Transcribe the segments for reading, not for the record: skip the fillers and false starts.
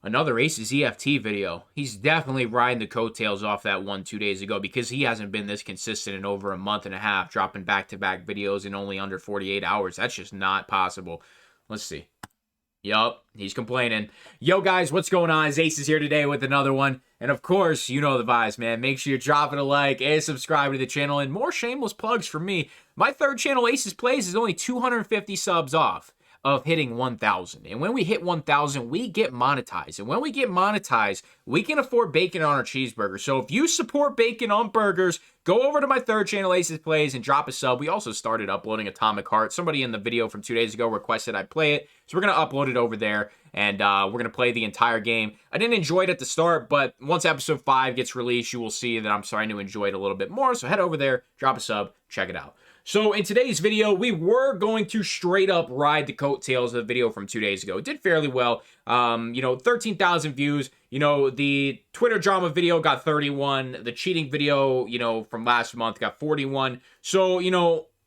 Another Acez EFT video. He's definitely riding the coattails off that one 2 days ago because he hasn't been this consistent in over a month and a half, dropping back-to-back videos in only under 48 hours. That's just not possible. Let's see. Yup, he's complaining. Yo, guys, what's going on? Acez here today with another one. And of course, you know the vibes, man. Make sure you're dropping a like and subscribe to the channel. And more shameless plugs from me. My third channel, Acez Plays, is only 250 subs off of hitting 1,000. And when we hit 1,000, we get monetized. And when we get monetized, we can afford bacon on our cheeseburger. So if you support bacon on burgers, go over to my third channel, Acez Plays, and drop a sub. We also started uploading Atomic Heart. Somebody in the video from 2 days ago requested I play it. So we're going to upload it over there, and we're going to play the entire game. I didn't enjoy it at the start, but once episode 5 gets released, you will see that I'm starting to enjoy it a little bit more. So head over there, drop a sub, check it out. So in today's video, we were going to straight up ride the coattails of the video from 2 days ago. It did fairly well. 13,000 views. The Twitter drama video got 31. The cheating video, from last month got 41. So,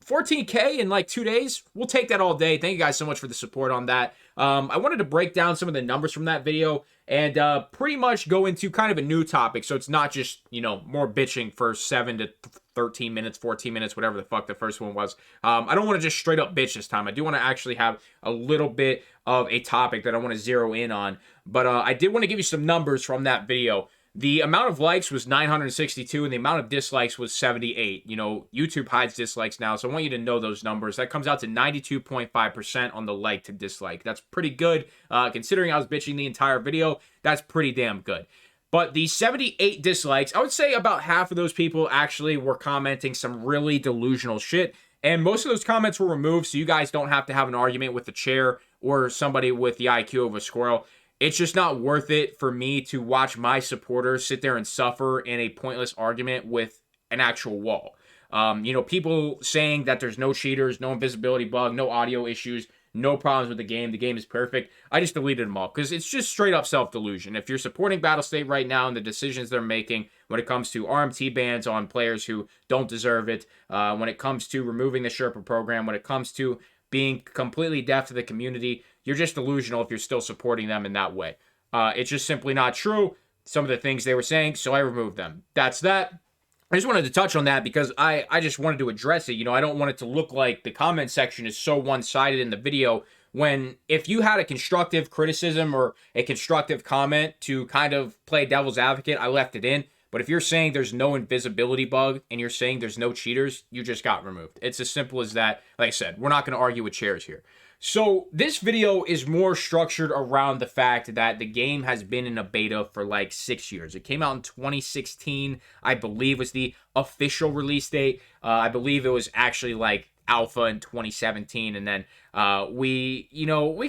14K in like 2 days. We'll take that all day. Thank you guys so much for the support on that. I wanted to break down some of the numbers from that video and pretty much go into kind of a new topic. So it's not just, more bitching for 7 to 13 minutes, 14 minutes, whatever the fuck the first one was. I don't want to just straight up bitch this time. I do want to actually have a little bit of a topic that I want to zero in on. But I did want to give you some numbers from that video. The amount of likes was 962, and the amount of dislikes was 78. YouTube hides dislikes now, so I want you to know those numbers. That comes out to 92.5% on the like to dislike. That's pretty good. Considering I was bitching the entire video, that's pretty damn good. But the 78 dislikes, I would say about half of those people actually were commenting some really delusional shit. And most of those comments were removed, so you guys don't have to have an argument with the chair or somebody with the IQ of a squirrel. It's just not worth it for me to watch my supporters sit there and suffer in a pointless argument with an actual wall. People saying that there's no cheaters, no invisibility bug, no audio issues, no problems with the game is perfect. I just deleted them all because it's just straight up self-delusion. If you're supporting Battlestate right now and the decisions they're making when it comes to RMT bans on players who don't deserve it, when it comes to removing the Sherpa program, when it comes to being completely deaf to the community, you're just delusional if you're still supporting them in that way. It's just simply not true. Some of the things they were saying, so I removed them. That's that. I just wanted to touch on that because I just wanted to address it. I don't want it to look like the comment section is so one-sided in the video when if you had a constructive criticism or a constructive comment to kind of play devil's advocate, I left it in. But if you're saying there's no invisibility bug and you're saying there's no cheaters, you just got removed. It's as simple as that. Like I said, we're not going to argue with chairs here. So this video is more structured around the fact that the game has been in a beta for like 6 years. It came out in 2016, I believe was the official release date. I believe it was actually like alpha in 2017, and then we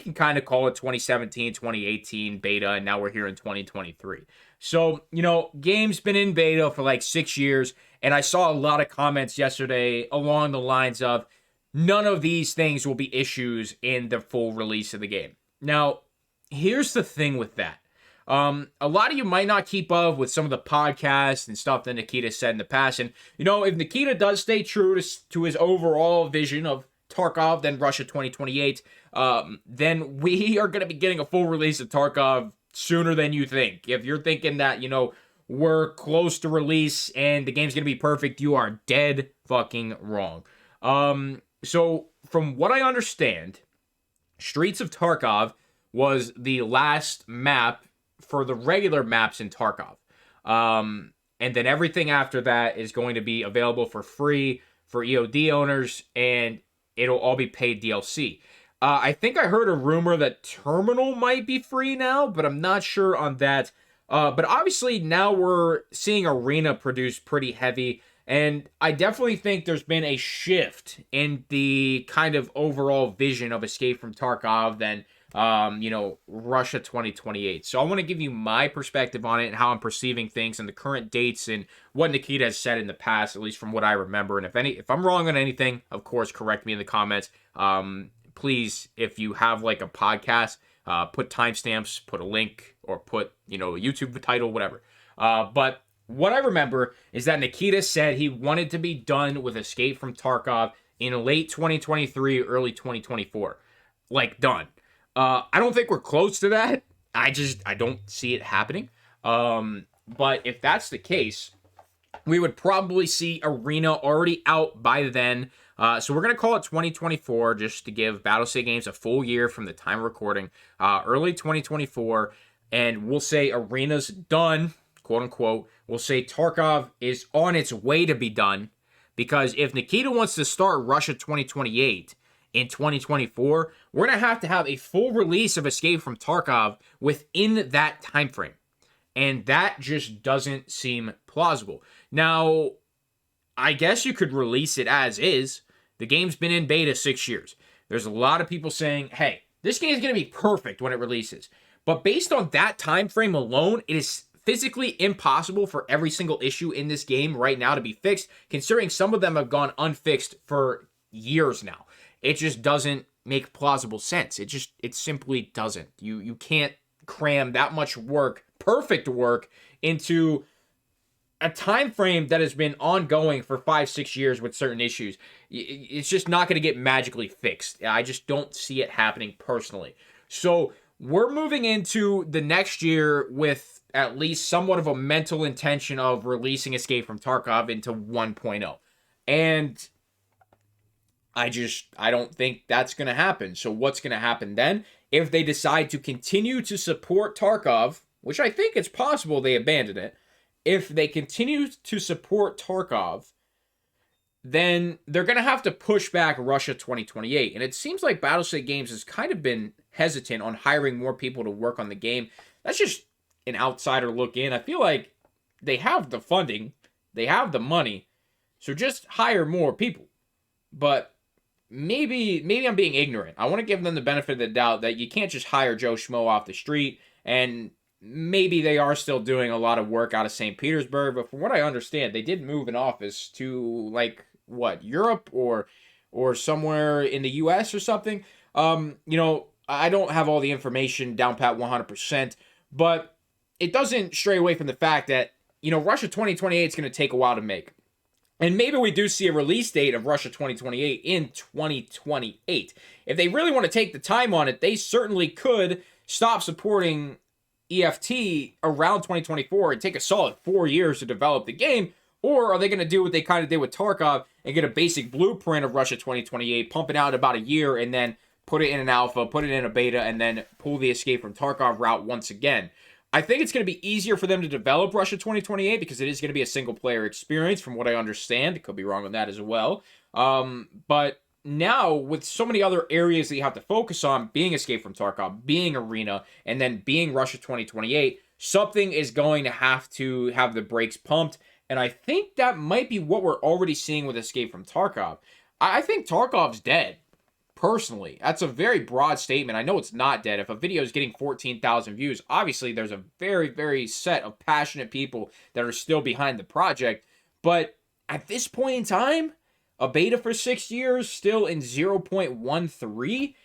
can kind of call it 2017, 2018 beta, and now we're here in 2023. So, game's been in beta for like 6 years, and I saw a lot of comments yesterday along the lines of, none of these things will be issues in the full release of the game. Now, here's the thing with that. A lot of you might not keep up with some of the podcasts and stuff that Nikita said in the past. And, if Nikita does stay true to his overall vision of Tarkov, then Russia 2028, then we are going to be getting a full release of Tarkov sooner than you think. If you're thinking that, we're close to release and the game's going to be perfect, you are dead fucking wrong. So, from what I understand, Streets of Tarkov was the last map for the regular maps in Tarkov. And then everything after that is going to be available for free for EOD owners, and it'll all be paid DLC. I think I heard a rumor that Terminal might be free now, but I'm not sure on that. But obviously now we're seeing Arena produce pretty heavy, and I definitely think there's been a shift in the kind of overall vision of Escape from Tarkov than, Russia 2028. So I want to give you my perspective on it and how I'm perceiving things and the current dates and what Nikita has said in the past, at least from what I remember. And if I'm wrong on anything, of course, correct me in the comments. Please, if you have like a podcast, put timestamps, put a link, or put, a YouTube title, whatever. But what I remember is that Nikita said he wanted to be done with Escape from Tarkov in late 2023, early 2024. Like, done. I don't think we're close to that. I don't see it happening. But if that's the case, we would probably see Arena already out by then. So we're going to call it 2024 just to give Battlestate Games a full year from the time of recording. Early 2024. And we'll say Arena's done, quote unquote. We'll say Tarkov is on its way to be done. Because if Nikita wants to start Russia 2028 in 2024, we're going to have a full release of Escape from Tarkov within that time frame. And that just doesn't seem plausible. Now, I guess you could release it as is. The game's been in beta 6 years. There's a lot of people saying, hey, this game is going to be perfect when it releases. But based on that time frame alone, it is physically impossible for every single issue in this game right now to be fixed, considering some of them have gone unfixed for years now. It just doesn't make plausible sense. It simply doesn't. You can't cram that much work, perfect work, into a time frame that has been ongoing for 5-6 years with certain issues. It's just not going to get magically fixed. I just don't see it happening personally. So we're moving into the next year with at least somewhat of a mental intention of releasing Escape from Tarkov into 1.0. And I don't think that's going to happen. So what's going to happen then? If they decide to continue to support Tarkov, which I think it's possible they abandon it, if they continue to support Tarkov, then they're going to have to push back Russia 2028. And it seems like Battlestate Games has kind of been hesitant on hiring more people to work on the game. That's just an outsider look in. I feel like they have the funding, they have the money, so just hire more people. But maybe I'm being ignorant. I want to give them the benefit of the doubt that you can't just hire Joe Schmo off the street, and maybe they are still doing a lot of work out of St. Petersburg, but from what I understand, they did move an office to, like, what, Europe or somewhere in the US or something. I don't have all the information down pat 100%, but it doesn't stray away from the fact that, Russia 2028 is going to take a while to make. And maybe we do see a release date of Russia 2028 in 2028. If they really want to take the time on it, they certainly could stop supporting EFT around 2024 and take a solid 4 years to develop the game. Or are they going to do what they kind of did with Tarkov and get a basic blueprint of Russia 2028, pump it out in about a year, and then put it in an alpha, put it in a beta, and then pull the Escape from Tarkov route once again? I think it's going to be easier for them to develop Russia 2028 because it is going to be a single-player experience, from what I understand. It could be wrong on that as well. But now, with so many other areas that you have to focus on, being Escape from Tarkov, being Arena, and then being Russia 2028, something is going to have the brakes pumped. And I think that might be what we're already seeing with Escape from Tarkov. I think Tarkov's dead. Personally, that's a very broad statement. I know it's not dead. If a video is getting 14,000 views, obviously there's a very, very set of passionate people that are still behind the project. But at this point in time, a beta for 6 years, still in 0.13,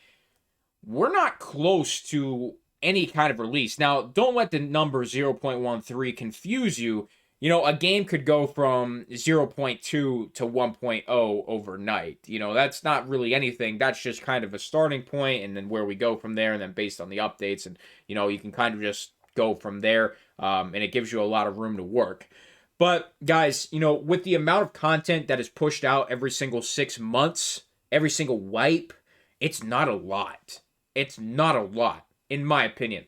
we're not close to any kind of release. Now, don't let the number 0.13 confuse you. A game could go from 0.2 to 1.0 overnight. That's not really anything. That's just kind of a starting point, and then where we go from there, and then based on the updates, and, you can kind of just go from there, and it gives you a lot of room to work. But, guys, with the amount of content that is pushed out every single 6 months, every single wipe, it's not a lot. It's not a lot, in my opinion.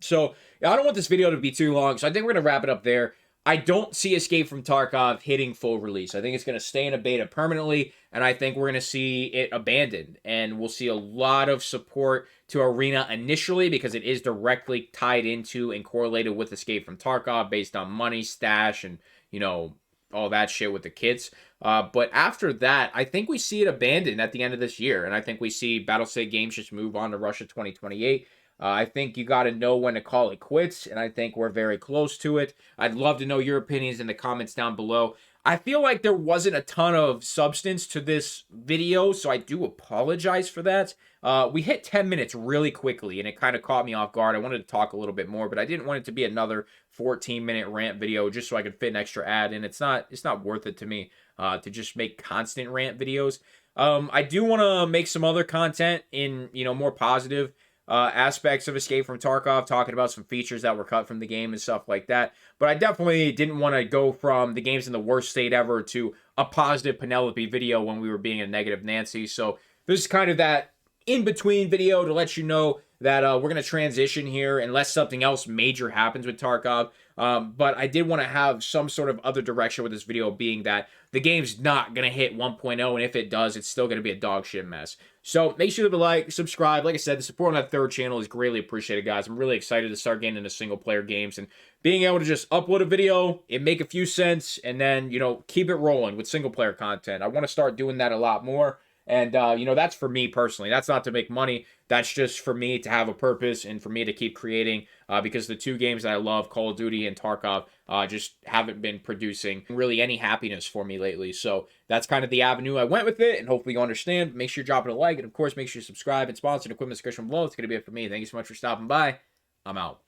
So, I don't want this video to be too long, so I think we're going to wrap it up there. I don't see Escape from Tarkov hitting full release. I think it's going to stay in a beta permanently, and I think we're going to see it abandoned. And we'll see a lot of support to Arena initially because it is directly tied into and correlated with Escape from Tarkov based on money, stash, and, all that shit with the kits. But after that, I think we see it abandoned at the end of this year, and I think we see Battlestate Games just move on to Russia 2028. I think you got to know when to call it quits, and I think we're very close to it. I'd love to know your opinions in the comments down below. I feel like there wasn't a ton of substance to this video, so I do apologize for that. We hit 10 minutes really quickly, and it kind of caught me off guard. I wanted to talk a little bit more, but I didn't want it to be another 14-minute rant video just so I could fit an extra ad in. It's not worth it to me to just make constant rant videos. I do want to make some other content in, more positive. aspects of Escape from Tarkov, talking about some features that were cut from the game and stuff like that. But I definitely didn't want to go from the game's in the worst state ever to a positive Penelope video when we were being a negative Nancy. So this is kind of that in-between video to let you know that we're going to transition here unless something else major happens with Tarkov. But I did want to have some sort of other direction with this video, being that the game's not going to hit 1.0, and if it does, it's still going to be a dog shit mess. So make sure to leave a like, subscribe. Like I said, the support on that third channel is greatly appreciated, guys. I'm really excited to start getting into single-player games and being able to just upload a video and make a few cents and then, you know, keep it rolling with single-player content. I want to start doing that a lot more. And, you know, that's for me personally. That's not to make money. That's just for me to have a purpose and for me to keep creating because the two games that I love, Call of Duty and Tarkov, just haven't been producing really any happiness for me lately. So that's kind of the avenue I went with it, and hopefully you understand. Make sure you drop it a like, and of course, make sure you subscribe and sponsor in the equipment description below. It's going to be it for me. Thank you so much for stopping by. I'm out.